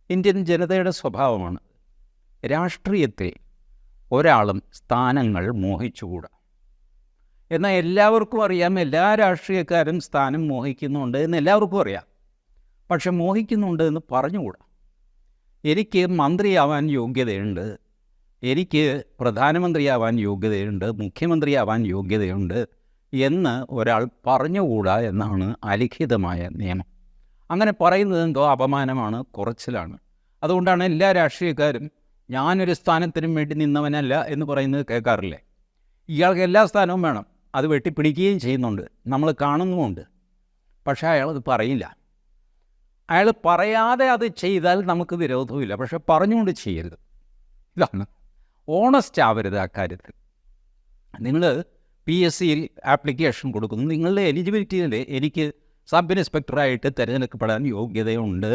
Indian ജനതയുടെ സ്വഭാവമാണ്. രാഷ്ട്രീയത്തിൽ ഒരാളും സ്ഥാനങ്ങൾ മോഹിച്ചുകൂടാ. എന്നാൽ എല്ലാവർക്കും അറിയാം, എല്ലാ രാഷ്ട്രീയക്കാരും സ്ഥാനം മോഹിക്കുന്നുണ്ട് എന്ന് എല്ലാവർക്കും അറിയാം. പക്ഷെ മോഹിക്കുന്നുണ്ട് എന്ന് പറഞ്ഞുകൂടാ. എനിക്ക് മന്ത്രിയാവാൻ യോഗ്യതയുണ്ട്, എനിക്ക് പ്രധാനമന്ത്രിയാവാൻ യോഗ്യതയുണ്ട്, മുഖ്യമന്ത്രിയാവാൻ യോഗ്യതയുണ്ട് എന്ന് ഒരാൾ പറഞ്ഞുകൂടാ എന്നാണ് അലിഖിതമായ നിയമം. അങ്ങനെ പറയുന്നത് എന്തോ അപമാനമാണ്, കുറച്ചിലാണ്. അതുകൊണ്ടാണ് എല്ലാ രാഷ്ട്രീയക്കാരും ഞാനൊരു സ്ഥാനത്തിനും വേണ്ടി നിന്നവനല്ല എന്ന് പറയുന്നത് കേൾക്കാറില്ലേ. ഇയാൾക്ക് എല്ലാ സ്ഥാനവും വേണം, അത് വെട്ടിപ്പിടിക്കുകയും ചെയ്യുന്നുണ്ട്, നമ്മൾ കാണുന്നുമുണ്ട്. പക്ഷേ അയാളത് പറയില്ല. അയാൾ പറയാതെ അത് ചെയ്താൽ നമുക്ക് വിരോധവുമില്ല, പക്ഷെ പറഞ്ഞുകൊണ്ട് ചെയ്യരുത്. ഇതാണ് ഓണസ്റ്റ് ആവരുത് ആ കാര്യത്തിൽ. നിങ്ങൾ PSCയിൽ ആപ്ലിക്കേഷൻ കൊടുക്കുന്നു, നിങ്ങളുടെ എലിജിബിലിറ്റിയിൽ എനിക്ക് സബ് ഇൻസ്പെക്ടറായിട്ട് തിരഞ്ഞെടുക്കപ്പെടാൻ യോഗ്യതയുണ്ട്